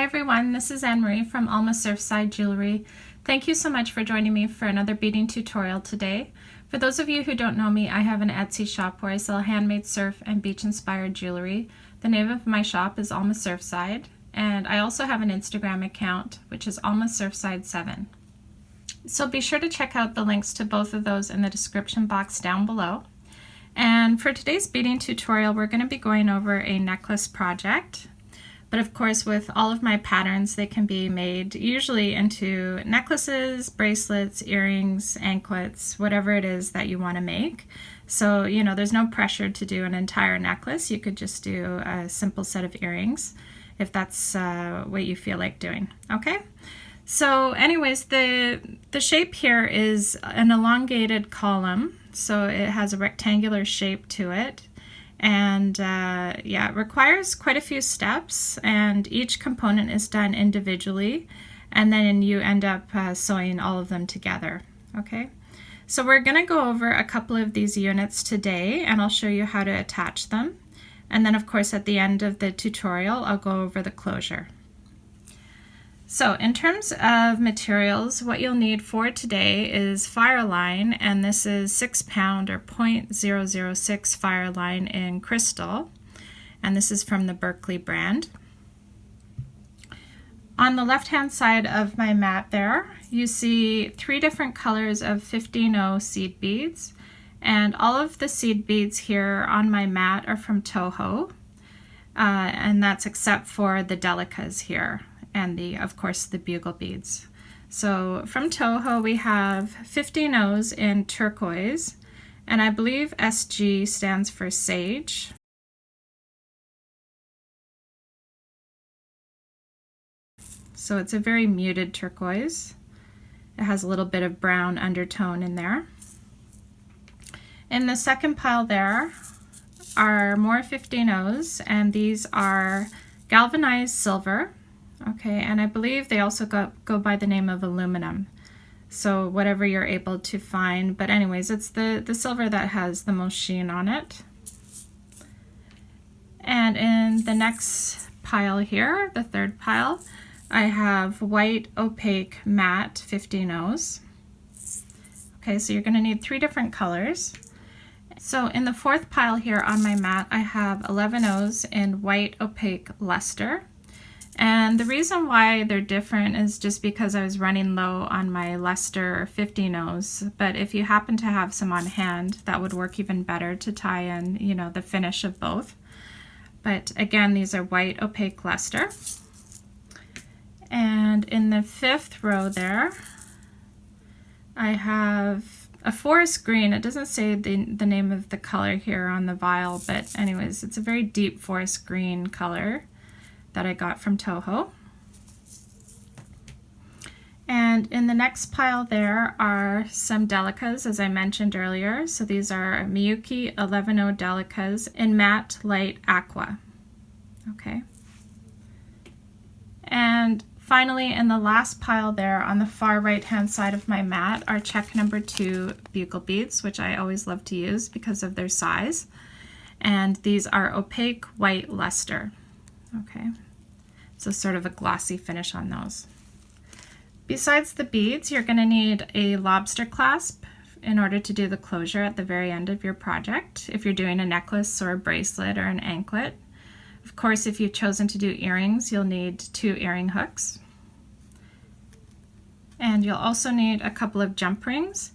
everyone, this is Anne-Marie from Alma Surfside Jewelry. Thank you so much for joining me for another beading tutorial today. For those of you who don't know me, I have an Etsy shop where I sell handmade surf and beach inspired jewelry. The name of my shop is Alma Surfside, and I also have an Instagram account which is Alma Surfside 7. So be sure to check out the links to both of those in the description box down below. And for today's beading tutorial, we're going to be going over a necklace project. But of course, with all of my patterns, they can be made usually into necklaces, bracelets, earrings, anklets, whatever it is that you want to make. So, there's no pressure to do an entire necklace. You could just do a simple set of earrings if that's what you feel like doing. Okay? So anyways, the shape here is an elongated column. So it has a rectangular shape to it. And yeah, it requires quite a few steps, and each component is done individually, and then you end up sewing all of them together. Okay, so we're going to go over a couple of these units today, and I'll show you how to attach them. And then of course at the end of the tutorial I'll go over the closure. So in terms of materials, what you'll need for today is Fireline, and this is 6 pound or 0.006 Fireline in crystal, and this is from the Berkeley brand. On the left hand side of my mat there, you see 3 different colors of 15-0 seed beads, and all of the seed beads here on my mat are from Toho, and that's except for the delicas here. And of course the bugle beads. So from Toho we have 15-0s in turquoise, and I believe SG stands for sage. So it's a very muted turquoise. It has a little bit of brown undertone in there. In the second pile there are more 15-0s, and these are galvanized silver. Okay, and I believe they also go by the name of aluminum. So whatever you're able to find, but anyways, it's the silver that has the most sheen on it. And in the next pile here, the third pile, I have white opaque matte 15-0s. Okay, so you're going to need 3 different colors. So in the fourth pile here on my mat, I have 11-0s in white opaque luster. And the reason why they're different is just because I was running low on my luster 15-0s, but if you happen to have some on hand, that would work even better to tie in, the finish of both. But again, these are white opaque luster. And in the fifth row there, I have a forest green. It doesn't say the name of the color here on the vial, but anyways, it's a very deep forest green color that I got from Toho. And in the next pile there are some delicas, as I mentioned earlier. So these are Miyuki 11-0 delicas in matte light aqua. Okay. And finally, in the last pile there on the far right hand side of my mat are Czech number 2 bugle beads, which I always love to use because of their size. And these are opaque white luster. Okay, so sort of a glossy finish on those. Besides the beads, you're going to need a lobster clasp in order to do the closure at the very end of your project, if you're doing a necklace or a bracelet or an anklet. Of course, if you've chosen to do earrings, you'll need 2 earring hooks. And you'll also need a couple of jump rings.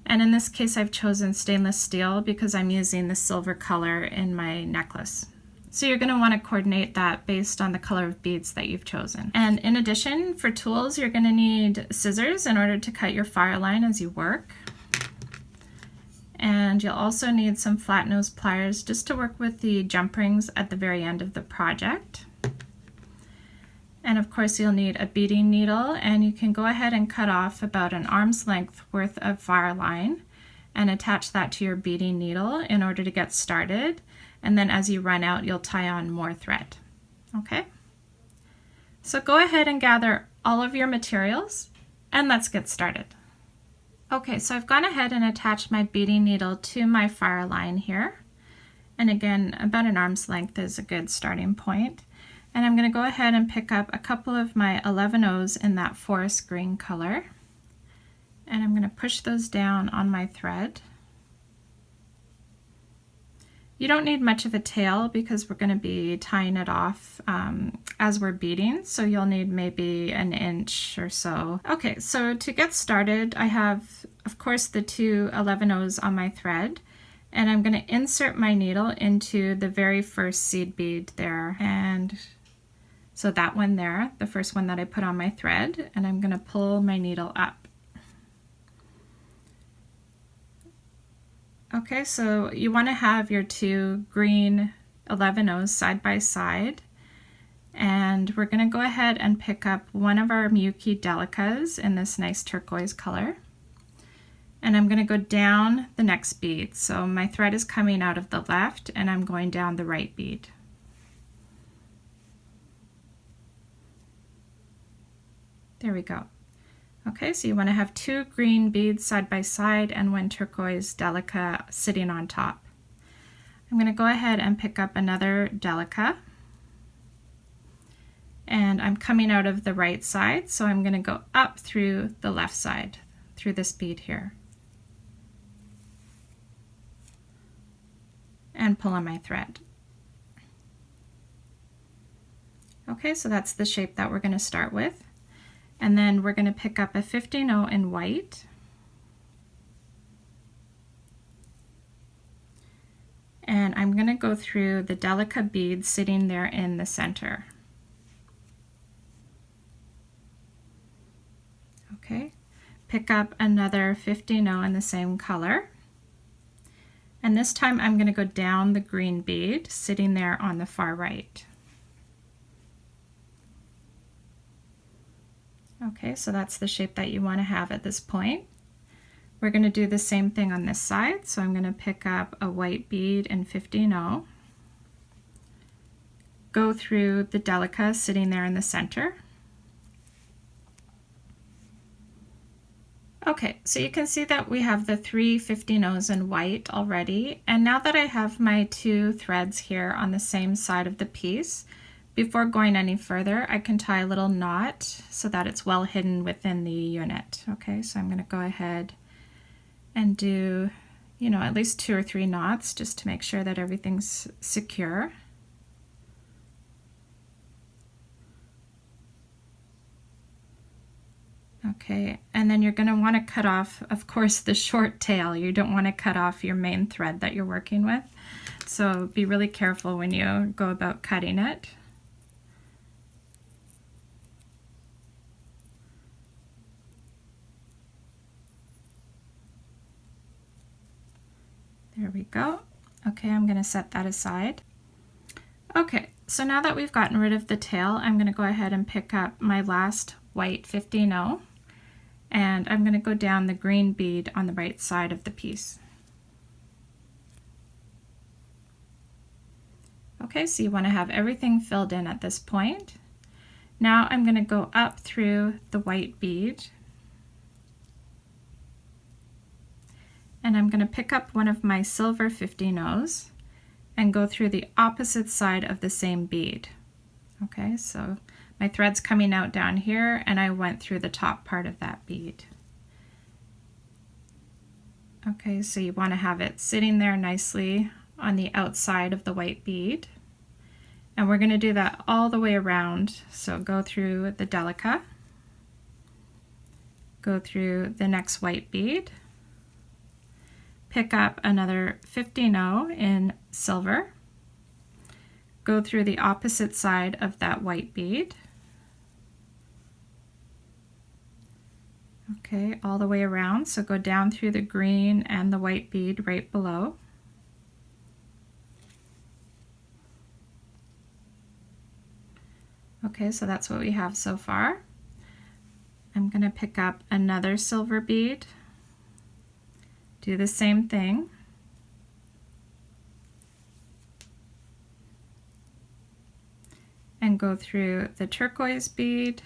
And in this case, I've chosen stainless steel because I'm using the silver color in my necklace. So you're going to want to coordinate that based on the color of beads that you've chosen. And in addition, for tools, you're going to need scissors in order to cut your Fireline as you work. And you'll also need some flat nose pliers just to work with the jump rings at the very end of the project. And of course, you'll need a beading needle, and you can go ahead and cut off about an arm's length worth of Fireline and attach that to your beading needle in order to get started. And then as you run out, you'll tie on more thread. Okay? So go ahead and gather all of your materials, and let's get started. Okay, so I've gone ahead and attached my beading needle to my Fireline here. And again, about an arm's length is a good starting point. And I'm going to go ahead and pick up a couple of my 11/0s in that forest green color. And I'm going to push those down on my thread. You don't need much of a tail because we're going to be tying it off as we're beading, so you'll need maybe an inch or so. Okay, so to get started, I have, of course, the two 11/0s on my thread, and I'm going to insert my needle into the very first seed bead there. And so that one there, the first one that I put on my thread, and I'm going to pull my needle up. Okay, so you want to have your two green 11/0s side by side, and we're going to go ahead and pick up one of our Miyuki delicas in this nice turquoise color, and I'm going to go down the next bead. So my thread is coming out of the left and I'm going down the right bead. There we go. Okay, so you want to have two green beads side by side and one turquoise delica sitting on top. I'm going to go ahead and pick up another delica, and I'm coming out of the right side, so I'm going to go up through the left side through this bead here and pull on my thread. Okay, so that's the shape that we're going to start with. And then we're going to pick up a 15/0 in white, and I'm going to go through the delica bead sitting there in the center. Okay, pick up another 15/0 in the same color, and this time I'm going to go down the green bead sitting there on the far right. Okay, so that's the shape that you want to have at this point. We're going to do the same thing on this side, so I'm going to pick up a white bead in 15/0, go through the delica sitting there in the center. Okay, so you can see that we have the three 15/0s in white already, and now that I have my two threads here on the same side of the piece, before going any further, I can tie a little knot so that it's well hidden within the unit. Okay, so I'm going to go ahead and do, at least 2 or 3 knots just to make sure that everything's secure. Okay, and then you're going to want to cut off, of course, the short tail. You don't want to cut off your main thread that you're working with. So be really careful when you go about cutting it. There we go. Okay, I'm going to set that aside. Okay, so now that we've gotten rid of the tail, I'm going to go ahead and pick up my last white 15/0, and I'm going to go down the green bead on the right side of the piece. Okay, so you want to have everything filled in at this point. Now I'm going to go up through the white bead, and I'm going to pick up one of my silver 15/0s and go through the opposite side of the same bead. Okay, so my thread's coming out down here and I went through the top part of that bead. Okay, so you want to have it sitting there nicely on the outside of the white bead. And we're going to do that all the way around. So go through the delica, go through the next white bead, pick up another 15/0 in silver, go through the opposite side of that white bead. Okay, all the way around, so go down through the green and the white bead right below. Okay, so that's what we have so far. I'm going to pick up another silver bead, do the same thing, and go through the turquoise bead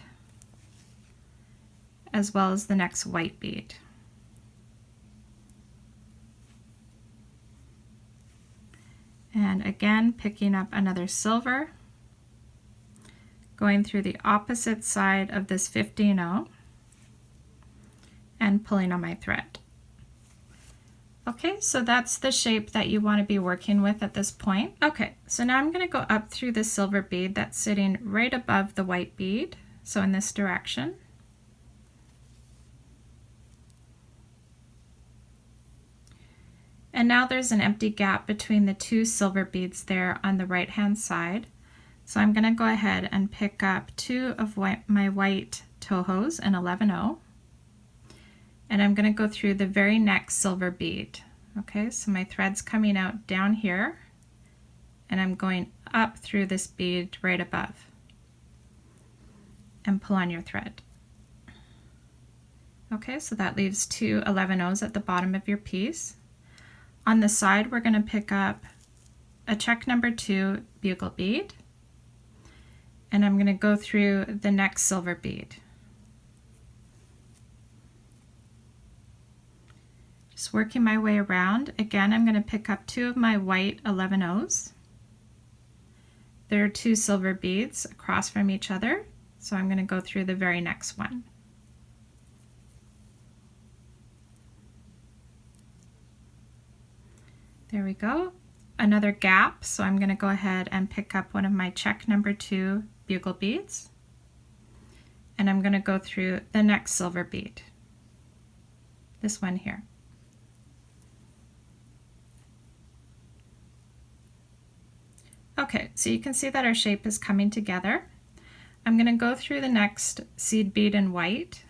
as well as the next white bead. And again, picking up another silver, going through the opposite side of this 15-0 and pulling on my thread. Okay, so that's the shape that you want to be working with at this point. Okay, so now I'm going to go up through the silver bead that's sitting right above the white bead, so in this direction. And now there's an empty gap between the two silver beads there on the right hand side. So I'm going to go ahead and pick up two of my white tohos in 11-0. And I'm going to go through the very next silver bead. Okay, so my thread's coming out down here, and I'm going up through this bead right above. And pull on your thread. Okay, so that leaves two 11-0s at the bottom of your piece. On the side, we're going to pick up a Czech number 2 bugle bead, and I'm going to go through the next silver bead. Just working my way around. Again, I'm going to pick up two of my white 11-0s. There are two silver beads across from each other, so I'm going to go through the very next one. There we go. Another gap, so I'm going to go ahead and pick up one of my Czech number 2 bugle beads, and I'm going to go through the next silver bead, this one here. Okay, so you can see that our shape is coming together. I'm going to go through the next seed bead in white.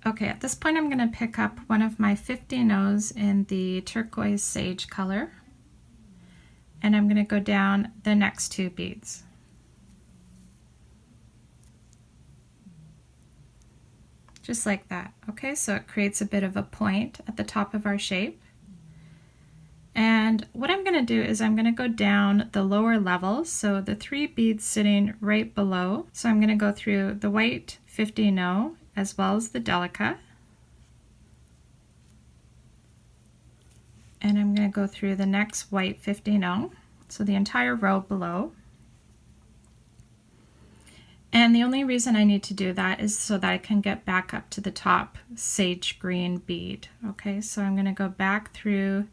Okay, at this point I'm going to pick up one of my 15-0s in the turquoise sage color, and I'm going to go down the next two beads. Just like that. Okay, so it creates a bit of a point at the top of our shape. And what I'm going to do is I'm going to go down the lower levels, so the 3 beads sitting right below. So I'm going to go through the white 15-0 as well as the delica. And I'm going to go through the next white 15-0, so the entire row below. And the only reason I need to do that is so that I can get back up to the top sage green bead. Okay, so I'm going to go back through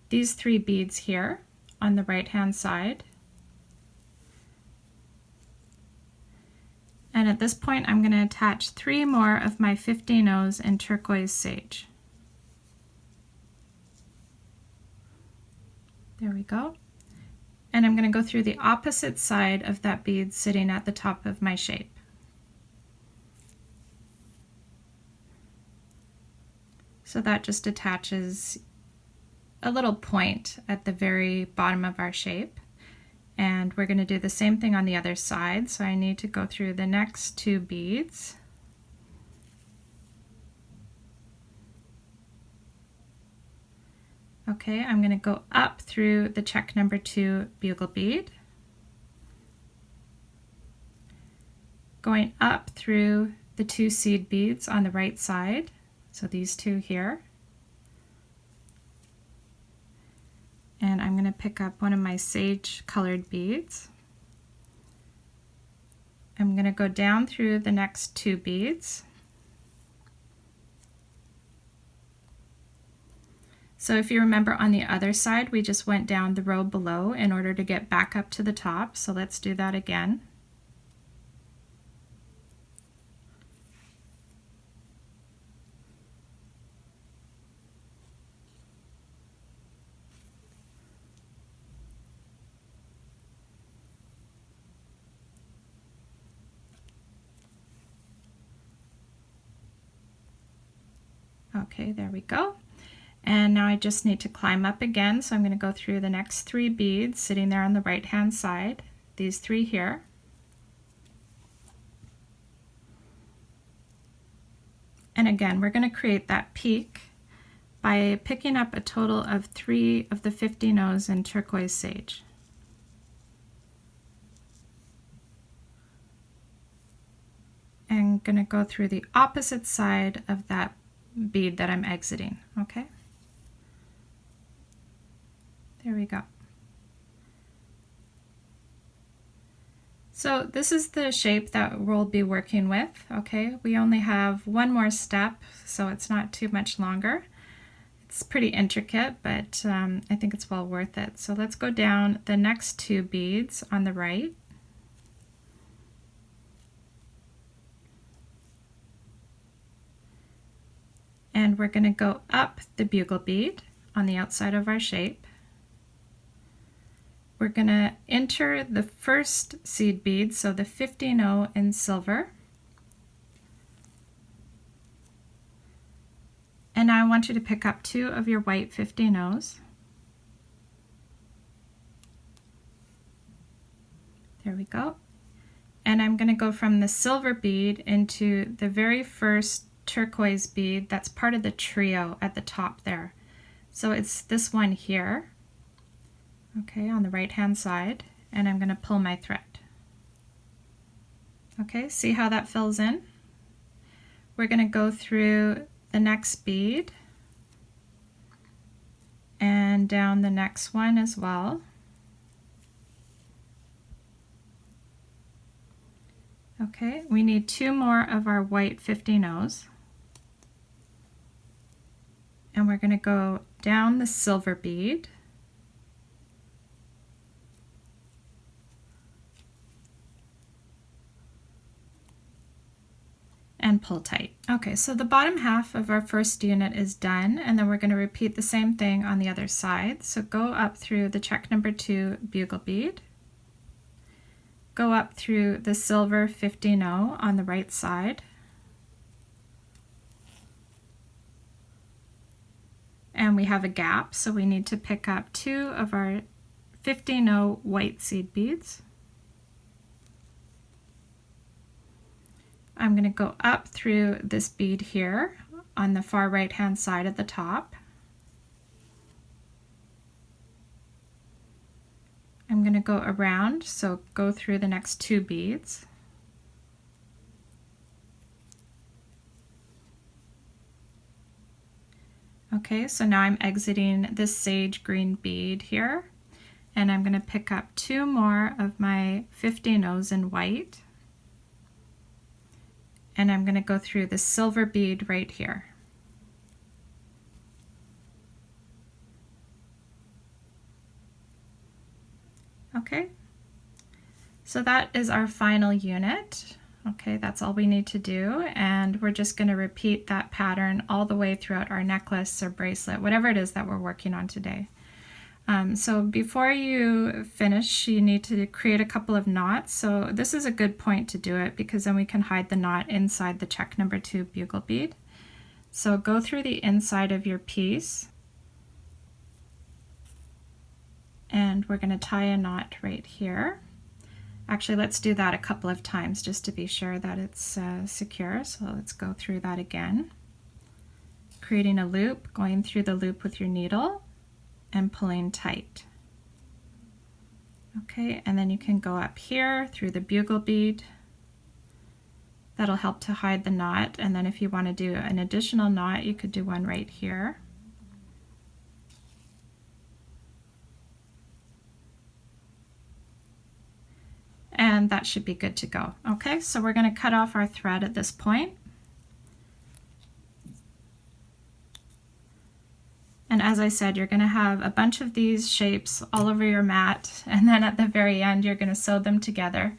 these 3 beads here on the right hand side. And at this point I'm going to attach 3 more of my 15-0s in turquoise sage. There we go. And I'm going to go through the opposite side of that bead sitting at the top of my shape. So that just attaches a little point at the very bottom of our shape. And we're going to do the same thing on the other side. So I need to go through the next 2 beads. Okay, I'm going to go up through the Czech number 2 bugle bead, going up through the 2 seed beads on the right side, so these 2 here, and I'm going to pick up one of my sage colored beads. I'm going to go down through the next 2 beads. So if you remember on the other side, we just went down the row below in order to get back up to the top. So let's do that again. Okay, there we go. And now I just need to climb up again, so I'm going to go through the next 3 beads sitting there on the right hand side, these 3 here. And again, we're going to create that peak by picking up a total of 3 of the 15-0s in turquoise sage. And I'm going to go through the opposite side of that bead that I'm exiting, okay? There we go. So this is the shape that we'll be working with, okay? We only have one more step, so it's not too much longer. It's pretty intricate, but I think it's well worth it. So let's go down the next 2 beads on the right. And we're going to go up the bugle bead on the outside of our shape. We're going to enter the first seed bead, so the 15-0 in silver. And now I want you to pick up 2 of your white 15-0s. There we go. And I'm going to go from the silver bead into the very first turquoise bead that's part of the trio at the top there. So it's this one here, okay, on the right hand side, and I'm going to pull my thread. Okay, see how that fills in? We're going to go through the next bead and down the next one as well. Okay, we need 2 more of our white 15-0s. And we're going to go down the silver bead and pull tight. Okay, so the bottom half of our first unit is done, and then we're going to repeat the same thing on the other side. So go up through the check number 2 bugle bead, go up through the silver 15-0 on the right side, and we have a gap, so we need to pick up 2 of our 15-0 white seed beads. I'm going to go up through this bead here on the far right hand side at the top. I'm going to go around, so go through the next 2 beads. Okay, so now I'm exiting this sage green bead here, and I'm going to pick up 2 more of my 15-0s in white, and I'm going to go through the silver bead right here. Okay, so that is our final unit. Okay, that's all we need to do, and we're just going to repeat that pattern all the way throughout our necklace or bracelet, whatever it is that we're working on today. So before you finish, you need to create a couple of knots. So this is a good point to do it, because then we can hide the knot inside the check number 2 bugle bead. So go through the inside of your piece, and we're going to tie a knot right here. Actually, let's do that a couple of times just to be sure that it's secure. So let's go through that again. Creating a loop, going through the loop with your needle and pulling tight. Okay, and then you can go up here through the bugle bead. That'll help to hide the knot, and then if you want to do an additional knot, you could do one right here. And that should be good to go. Okay, so we're going to cut off our thread at this point. And as I said, you're going to have a bunch of these shapes all over your mat, and then at the very end you're going to sew them together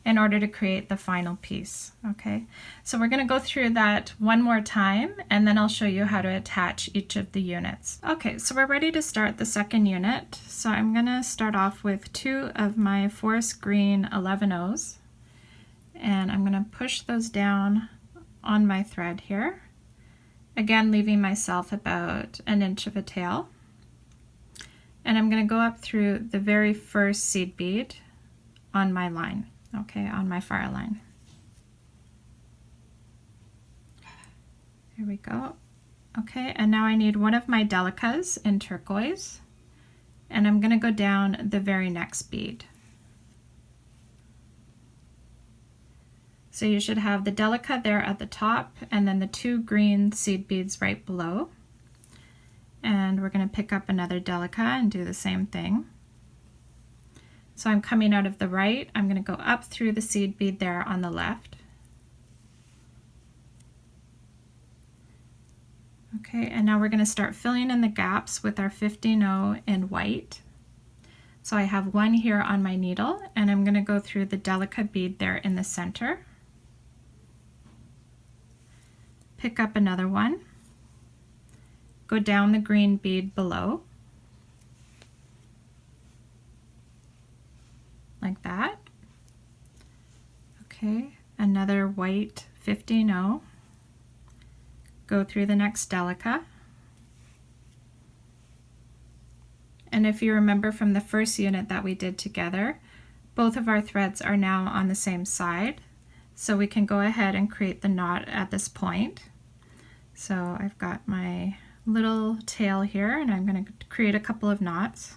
in order to create the final piece. Okay, so we're going to go through that one more time, and then I'll show you how to attach each of the units. Okay, so we're ready to start the second unit. So I'm going to start off with 2 of my forest green 11-0s, and I'm going to push those down on my thread here, again leaving myself about 1 inch of a tail. And I'm going to go up through the very first seed bead on my line. Okay, on my far line. Here we go. Okay, and now I need 1 of my delicas in turquoise, and I'm going to go down the very next bead. So you should have the delica there at the top, and then the 2 green seed beads right below. And we're going to pick up another delica and do the same thing. So I'm coming out of the right, I'm going to go up through the seed bead there on the left. Okay, and now we're going to start filling in the gaps with our 15-0 in white. So I have one here on my needle, and I'm going to go through the delica bead there in the center. Pick up another one. Go down the green bead below. Like that. Okay, another white 15-0. Go through the next delica. And if you remember from the first unit that we did together, both of our threads are now on the same side. So we can go ahead and create the knot at this point. So I've got my little tail here, and I'm going to create a couple of knots.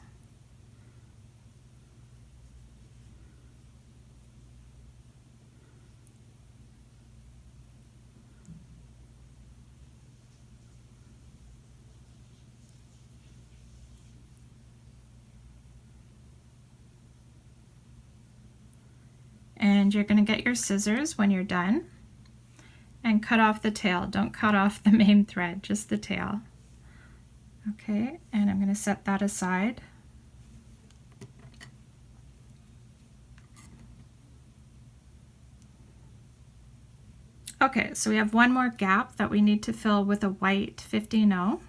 And you're going to get your scissors when you're done and cut off the tail. Don't cut off the main thread, just the tail. Okay, and I'm going to set that aside. Okay, so we have one more gap that we need to fill with a white 15-0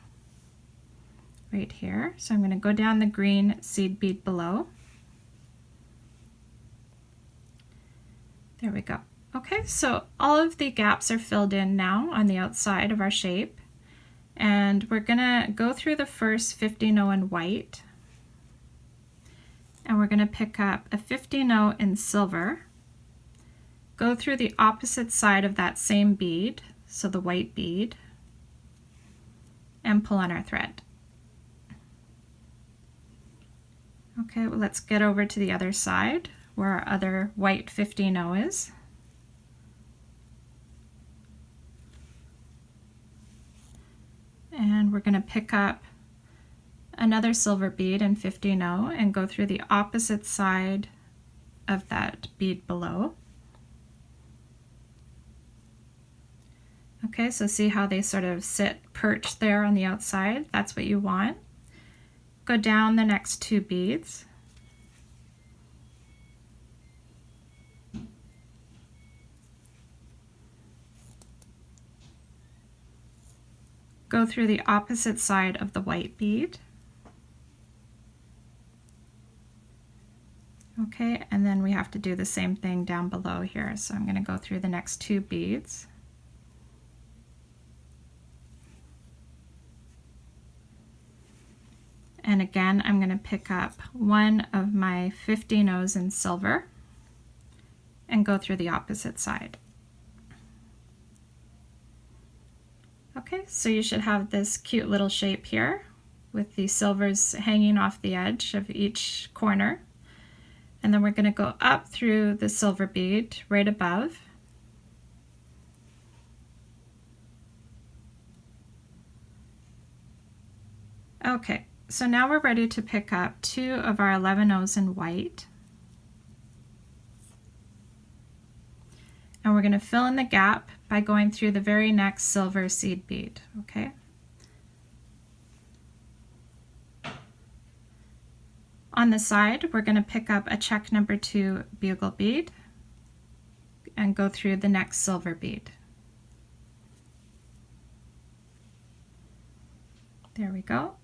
right here. So I'm going to go down the green seed bead below. There we go. Okay, so all of the gaps are filled in now on the outside of our shape. And we're gonna go through the first 15-0 in white. And we're gonna pick up a 15-0 in silver. Go through the opposite side of that same bead, so the white bead, and pull on our thread. Okay, well, let's get over to the other side where our other white 15-0 is. And we're going to pick up another silver bead in 15-0 and go through the opposite side of that bead below. Okay, so see how they sort of sit perched there on the outside? That's what you want. Go down the next two beads. Go through the opposite side of the white bead. Okay, and then we have to do the same thing down below here. So I'm going to go through the next two beads. And again, I'm going to pick up one of my 15-0s in silver and go through the opposite side. Okay, so you should have this cute little shape here with the silvers hanging off the edge of each corner. And then we're going to go up through the silver bead right above. Okay, so now we're ready to pick up two of our 11-0s in white. And we're going to fill in the gap by going through the very next silver seed bead, okay? On the side, we're going to pick up a Czech number 2 bugle bead and go through the next silver bead. There we go.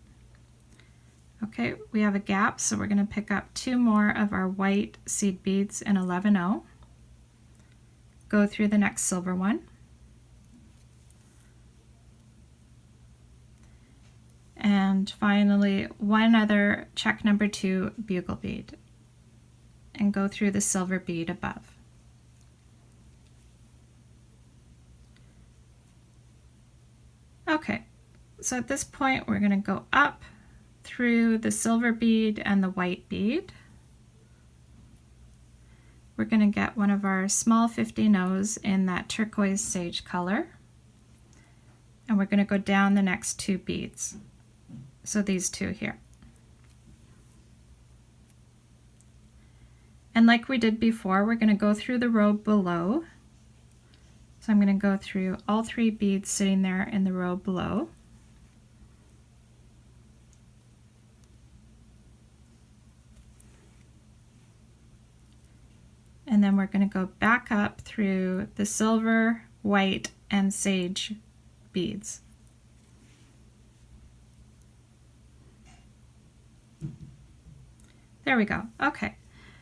Okay, we have a gap, so we're going to pick up two more of our white seed beads in 11-0. Go through the next silver one. And finally, one other Czech number 2 bugle bead and go through the silver bead above. Okay, so at this point we're going to go up through the silver bead and the white bead. We're going to get one of our small 15-0s in that turquoise sage color, and we're going to go down the next two beads. So these two here. And like we did before, we're going to go through the row below. So I'm going to go through all 3 beads sitting there in the row below. And then we're going to go back up through the silver, white, and sage beads. There we go. Okay,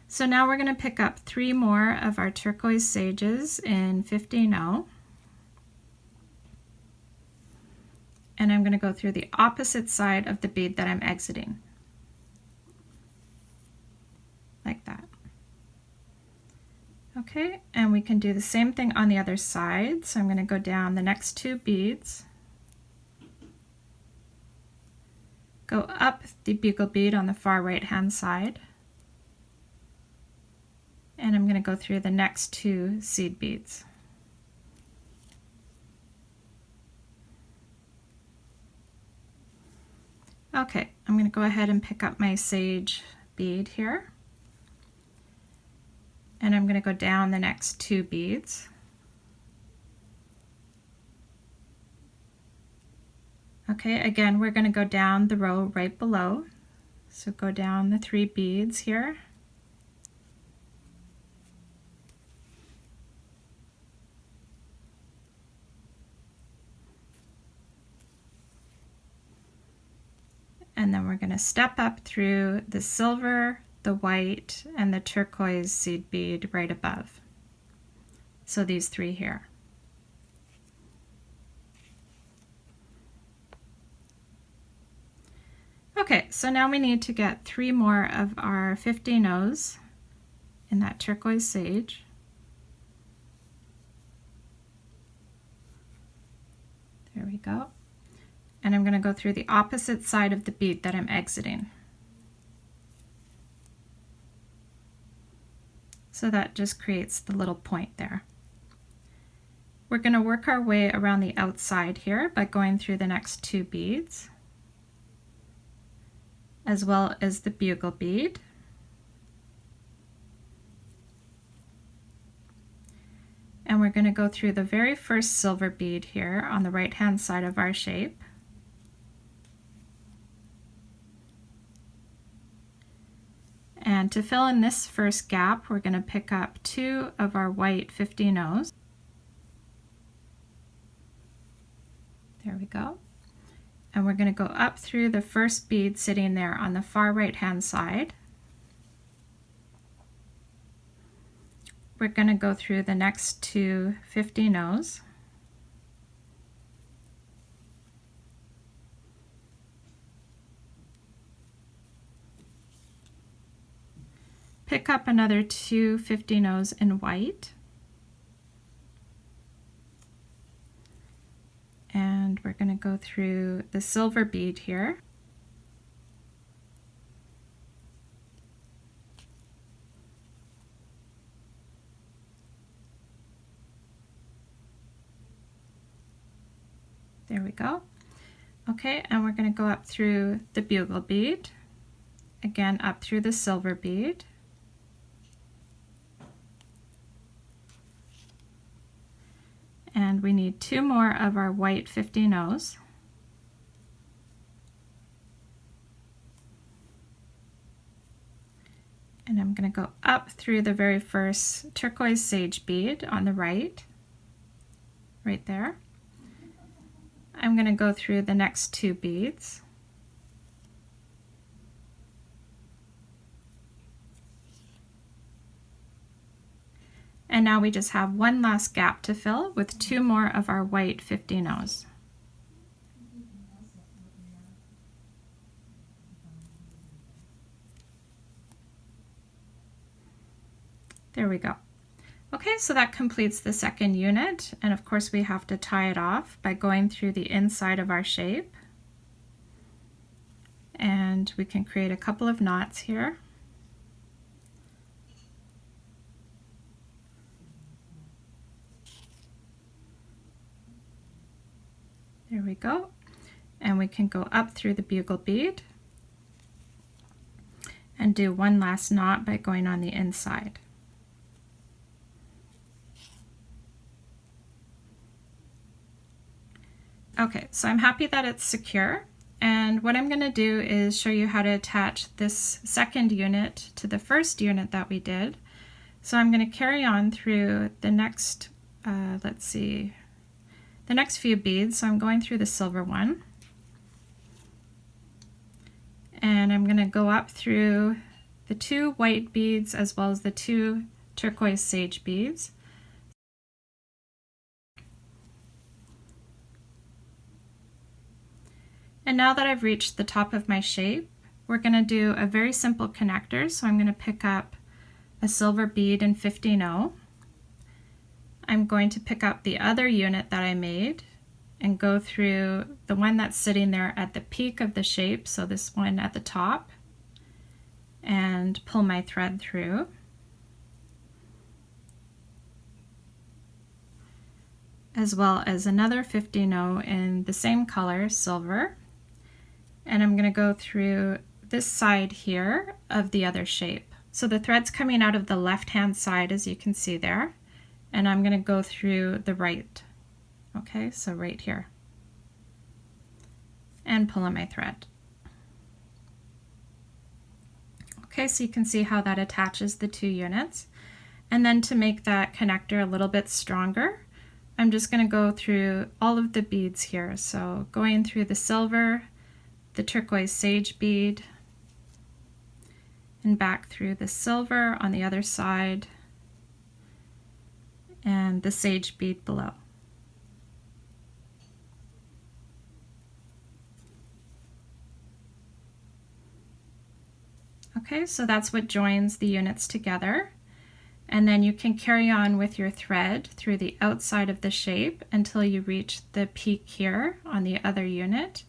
so now we're going to pick up 3 more of our turquoise sages in 15-0. And I'm going to go through the opposite side of the bead that I'm exiting. Like that. Okay, and we can do the same thing on the other side. So I'm going to go down the next 2 beads, go up the bugle bead on the far right hand side, and I'm going to go through the next 2 seed beads. Okay, I'm going to go ahead and pick up my sage bead here. And I'm going to go down the next 2 beads. Okay, again, we're going to go down the row right below. So go down the 3 beads here. And then we're going to step up through the silver, the white, and the turquoise seed bead right above. So these 3 here. Okay, so now we need to get 3 more of our 15-0s in that turquoise sage. There we go. And I'm going to go through the opposite side of the bead that I'm exiting. So that just creates the little point there. We're going to work our way around the outside here by going through the next 2 beads, as well as the bugle bead. And we're going to go through the very first silver bead here on the right hand side of our shape. And to fill in this first gap, we're going to pick up 2 of our white 15-0s. There we go. And we're going to go up through the first bead sitting there on the far right hand side. We're going to go through the next 2 15-0s. Pick up another 2 15-0s in white. And we're going to go through the silver bead here. There we go. Okay, and we're going to go up through the bugle bead, again up through the silver bead. And we need 2 more of our white 15-0s. And I'm going to go up through the very first turquoise sage bead on the right there. I'm going to go through the next 2 beads. And now we just have one last gap to fill with 2 more of our white 15-0s. There we go. Okay, so that completes the second unit, and of course we have to tie it off by going through the inside of our shape. And we can create a couple of knots here. There we go. And we can go up through the bugle bead. and do one last knot by going on the inside. Okay, so I'm happy that it's secure, and what I'm going to do is show you how to attach this second unit to the first unit that we did. So I'm going to carry on through the next, let's see, the next few beads. So I'm going through the silver one, and I'm going to go up through the 2 white beads as well as the 2 turquoise sage beads. And now that I've reached the top of my shape, we're going to do a very simple connector. So I'm going to pick up a silver bead in 15-0. I'm going to pick up the other unit that I made and go through the one that's sitting there at the peak of the shape, so this one at the top, and pull my thread through. As well as another 15-0 in the same color, silver. And I'm going to go through this side here of the other shape. So the thread's coming out of the left-hand side, as you can see there, and I'm going to go through the right. Okay, so right here, and pull on my thread. Okay, so you can see how that attaches the 2 units. And then to make that connector a little bit stronger, I'm just going to go through all of the beads here. So going through the silver, the turquoise sage bead, and back through the silver on the other side, and the sage bead below. Okay, so that's what joins the units together. And then you can carry on with your thread through the outside of the shape until you reach the peak here on the other unit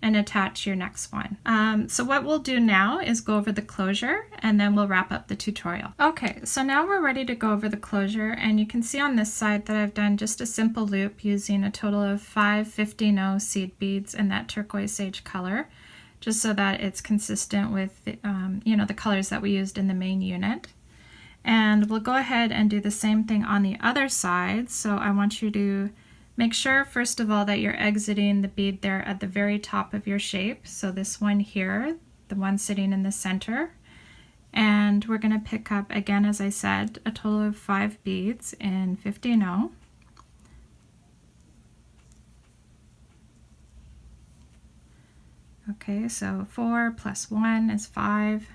and attach your next one. So what we'll do now is go over the closure, and then we'll wrap up the tutorial. Okay, so now we're ready to go over the closure, and you can see on this side that I've done just a simple loop using a total of 5 15-0 seed beads in that turquoise sage color, just so that it's consistent with you know, the colors that we used in the main unit. And we'll go ahead and do the same thing on the other side. So I want you to make sure, first of all, that you're exiting the bead there at the very top of your shape. So this one here, the one sitting in the center. And we're going to pick up, again, as I said, a total of 5 beads in 15-0. Okay, so 4 plus 1 is 5.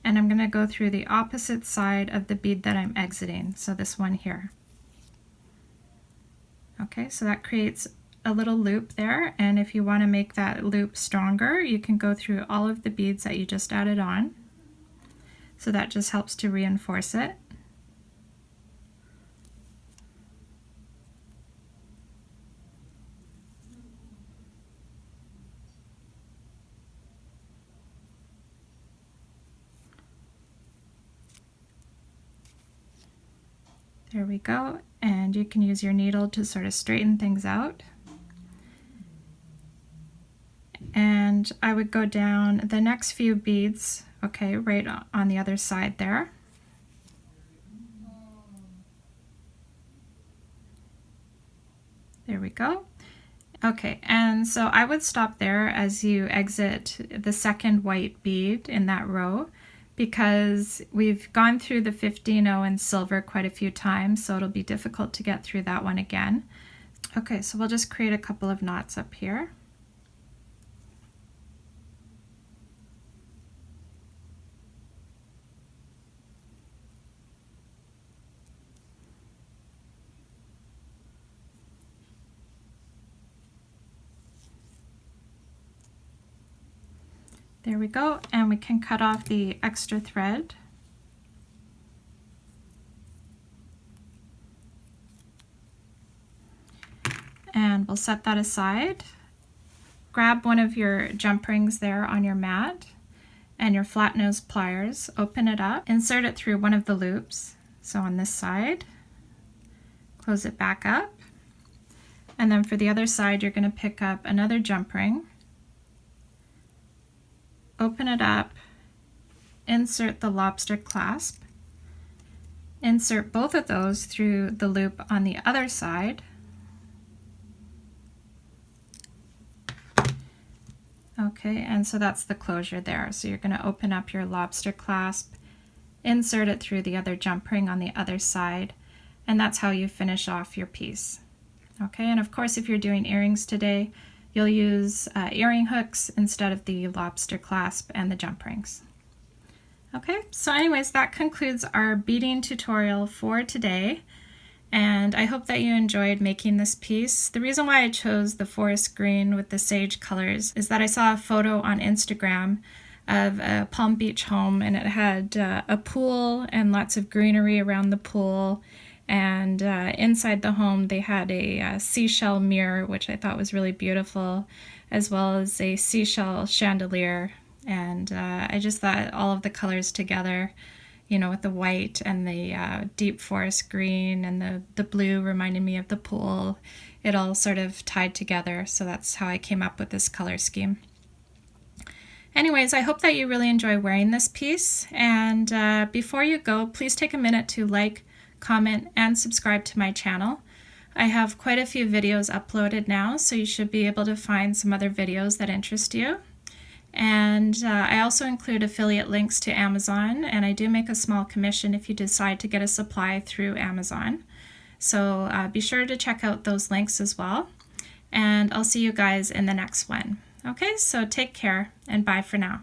And I'm going to go through the opposite side of the bead that I'm exiting, so this one here. Okay, so that creates a little loop there, and if you want to make that loop stronger, you can go through all of the beads that you just added on. So that just helps to reinforce it. There we go, and you can use your needle to sort of straighten things out. And I would go down the next few beads, okay, right on the other side there. There we go. Okay, and so I would stop there as you exit the second white bead in that row, because we've gone through the 15-0 in silver quite a few times, so it'll be difficult to get through that one again. Okay, so we'll just create a couple of knots up here. There we go, and we can cut off the extra thread. And we'll set that aside. Grab one of your jump rings there on your mat and your flat nose pliers, open it up, insert it through one of the loops. So on this side, close it back up. And then for the other side, you're going to pick up another jump ring, open it up, insert the lobster clasp, insert both of those through the loop on the other side, okay, and so that's the closure there. So you're going to open up your lobster clasp, insert it through the other jump ring on the other side, and that's how you finish off your piece. Okay, and of course if you're doing earrings today, you'll use earring hooks instead of the lobster clasp and the jump rings. Okay, so anyways, that concludes our beading tutorial for today, and I hope that you enjoyed making this piece. The reason why I chose the forest green with the sage colors is that I saw a photo on Instagram of a Palm Beach home, and it had a pool and lots of greenery around the pool, and inside the home they had a seashell mirror, which I thought was really beautiful, as well as a seashell chandelier. And I just thought all of the colors together, you know, with the white and the deep forest green and the blue reminding me of the pool, it all sort of tied together. So that's how I came up with this color scheme. Anyways, I hope that you really enjoy wearing this piece. And before you go, please take a minute to like, comment, and subscribe to my channel. I have quite a few videos uploaded now, so you should be able to find some other videos that interest you. And I also include affiliate links to Amazon, and I do make a small commission if you decide to get a supply through Amazon. So be sure to check out those links as well. And I'll see you guys in the next one. Okay, so take care and bye for now.